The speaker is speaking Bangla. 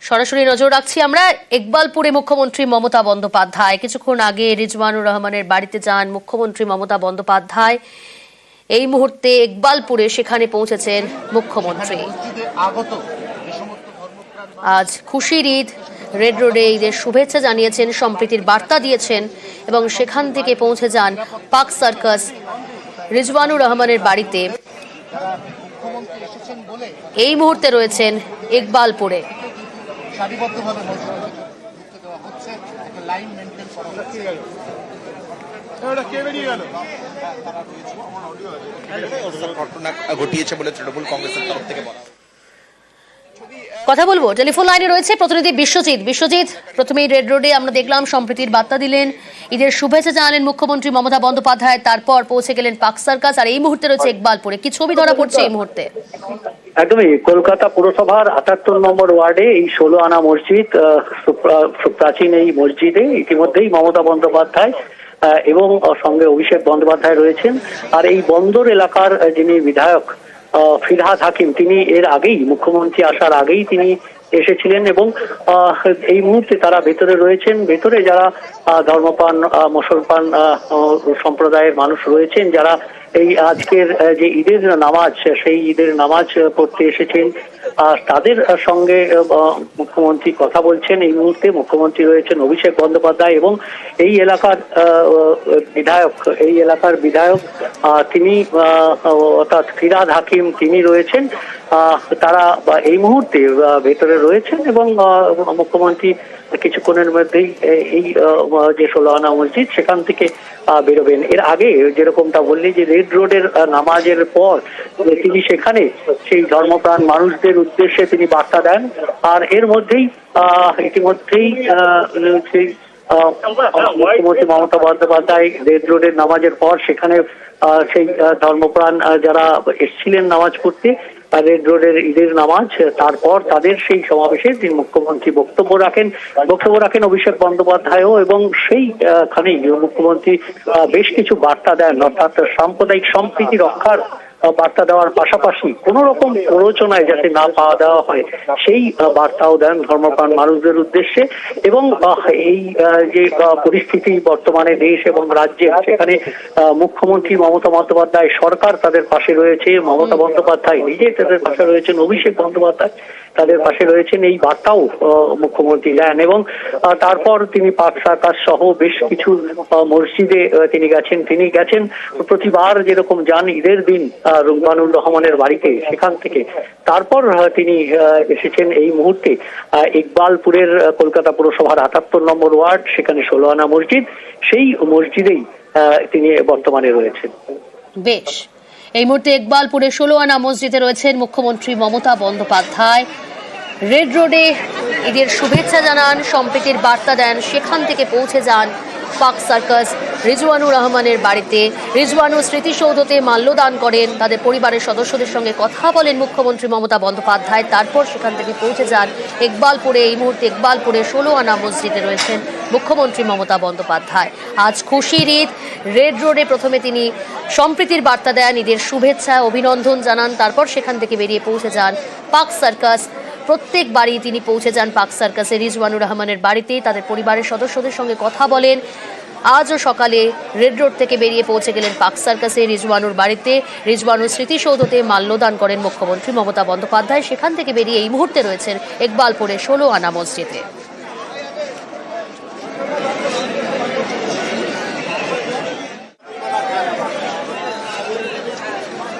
সরাসরি নজর রাখছি আমরা ইকবালপুরে মুখ্যমন্ত্রী মমতা বন্দ্যোপাধ্যায় কিছুক্ষণ আগে রিজওয়ানুর রহমানের বাড়িতে যান মুখ্যমন্ত্রী মমতা বন্দ্যোপাধ্যায়। এই মুহূর্তে ইকবালপুরে সেখানে পৌঁছেছেন মুখ্যমন্ত্রী। আজ খুশির ঈদ, রেড রোডে ঈদের শুভেচ্ছা জানিয়েছেন, সম্প্রীতির বার্তা দিয়েছেন এবং সেখান থেকে পৌঁছে যান পার্ক সার্কাস রিজওয়ানুর রহমানের বাড়িতে। এই মুহূর্তে রয়েছেন ইকবালপুরে। কথা বলবো, টেলিফোন লাইনে রয়েছে প্রতিনিধি বিশ্বজিৎ। বিশ্বজিৎ, প্রথমেই রেড রোডে আমরা দেখলাম সম্প্রীতির বার্তা দিলেন, ঈদের শুভেচ্ছা জানালেন মুখ্যমন্ত্রী মমতা বন্দ্যোপাধ্যায়, তারপর পৌঁছে গেলেন পার্ক সার্কাস, আর এই মুহূর্তে রয়েছে ইকবালপুরে। কি ছবি ধরা পড়ছে এই মুহূর্তে? একদমই কলকাতা পুরসভার ৭৮ নম্বর ওয়ার্ডে এই ১৬ আনা মসজিদ, প্রাচীন এই মসজিদে ইতিমধ্যেই মমতা বন্দ্যোপাধ্যায় এবং সঙ্গে অভিষেক বন্দ্যোপাধ্যায় রয়েছেন। আর এই বন্দর এলাকার যিনি বিধায়ক ফিরহাদ হাকিম, তিনি এর আগেই মুখ্যমন্ত্রী আসার আগেই তিনি এসেছিলেন এবং এই মুহূর্তে তারা ভেতরে রয়েছেন। ভেতরে যারা ধর্মপ্রাণ মুসলমান সম্প্রদায়ের মানুষ রয়েছেন, যারা এই আজকের যে ঈদের নামাজ, সেই ঈদের নামাজ পড়তে এসেছেন, তাদের সঙ্গে মুখ্যমন্ত্রী কথা বলছেন। এই মুহূর্তে মুখ্যমন্ত্রী রয়েছেন অভিষেক বন্দ্যোপাধ্যায় এবং এই এলাকার বিধায়ক তিনি অর্থাৎ ফিরহাদ হাকিম, তিনি রয়েছেন। তারা এই মুহূর্তে ভেতরে রয়েছেন এবং মুখ্যমন্ত্রী কিছুক্ষণের মধ্যেই এই যে ১৬ আনা মসজিদ সেখান থেকে বেরোবেন। এর আগে যেরকমটা বললি যে রেড রোডের নামাজের পর তিনি সেখানে সেই ধর্মপ্রাণ মানুষদের উদ্দেশ্যে তিনি বার্তা দেন। আর এর মধ্যেই ইতিমধ্যেই সেই মুখ্যমন্ত্রী মমতা বন্দ্যোপাধ্যায় রেড রোডের নামাজের পর সেখানে সেই ধর্মপ্রাণ যারা এসেছিলেন নামাজ পড়তে রেড রোডের ঈদের নামাজ, তারপর তাদের সেই সমাবেশে তিনি মুখ্যমন্ত্রী বক্তব্য রাখেন অভিষেক বন্দ্যোপাধ্যায়ও, এবং সেইখানেই মুখ্যমন্ত্রী বেশ কিছু বার্তা দেন, অর্থাৎ সাম্প্রদায়িক সম্প্রীতি রক্ষার বার্তা দেওয়ার পাশাপাশি কোন রকম প্ররোচনায় যাতে না পাওয়া দেওয়া হয় সেই বার্তাও দেন ধর্মপ্রাণ মানুষদের উদ্দেশ্যে। এবং এই যে পরিস্থিতি বর্তমানে দেশ এবং রাজ্যে, সেখানে মুখ্যমন্ত্রী মমতা বন্দ্যোপাধ্যায় সরকার তাদের পাশে রয়েছে, মমতা বন্দ্যোপাধ্যায় নিজে তাদের পাশে রয়েছেন, অভিষেক বন্দ্যোপাধ্যায় তাদের পাশে রয়েছেন, এই বার্তাও মুখ্যমন্ত্রী দেন। এবং তারপর তিনি পার্ক সার্কাস সহ বেশ কিছু মসজিদে তিনি গেছেন প্রতিবার যেরকম যান ঈদের দিন রিজওয়ানুর রহমানের বাড়িতে, সেখান থেকে তারপর তিনি এসেছেন এই মুহূর্তে ইকবালপুরের কলকাতা পুরসভার ৭৮ নম্বর ওয়ার্ড, সেখানে ১৬ আনা মসজিদ, সেই মসজিদেই তিনি বর্তমানে রয়েছেন। বেশ, এই মুহূর্তে ইকবালপুরে ১৬ আনা মসজিদে রয়েছেন মুখ্যমন্ত্রী মমতা বন্দ্যোপাধ্যায়। রেড রোডে ঈদের শুভেচ্ছা জানান, সম্প্রীতির বার্তা দেন, সেখান থেকে পৌঁছে যান পার্ক সার্কাস রিজওয়ানুর রহমানের বাড়িতে। রিজওয়ানু স্মৃতিসৌধতে মাল্যদান করেন, তাদের পরিবারের সদস্যদের সঙ্গে কথা বলেন মুখ্যমন্ত্রী মমতা বন্দ্যোপাধ্যায়, তারপর সেখান থেকে পৌঁছে যান ইকবালপুরে। এই মুহূর্তে ইকবালপুরে ১৬ আনা মসজিদে রয়েছেন মুখ্যমন্ত্রী মমতা বন্দ্যোপাধ্যায়। আজ খুশির ঈদ, রেড রোডে প্রথমে তিনি সম্প্রীতির বার্তা দেন, ঈদের শুভেচ্ছা অভিনন্দন জানান, তারপর সেখান থেকে বেরিয়ে পৌঁছে যান পার্ক সার্কাস। প্রত্যেক বাড়ি তিনি পৌঁছে যান পার্ক সার্কাসে রিজওয়ানুর রহমানের বাড়িতে, তাদের পরিবারের সদস্যদের সঙ্গে কথা বলেন। আজও সকালে রেড রোড থেকে বেরিয়ে পৌঁছে গেলেন পার্ক সার্কাসে রিজওয়ানুর বাড়িতে। রিজওয়ানুর স্মৃতিসৌধতে মাল্যদান করেন মুখ্যমন্ত্রী মমতা বন্দ্যোপাধ্যায়, সেখান থেকে বেরিয়ে এই মুহূর্তে রয়েছেন ইকবালপুরে ১৬ আনা মসজিদে।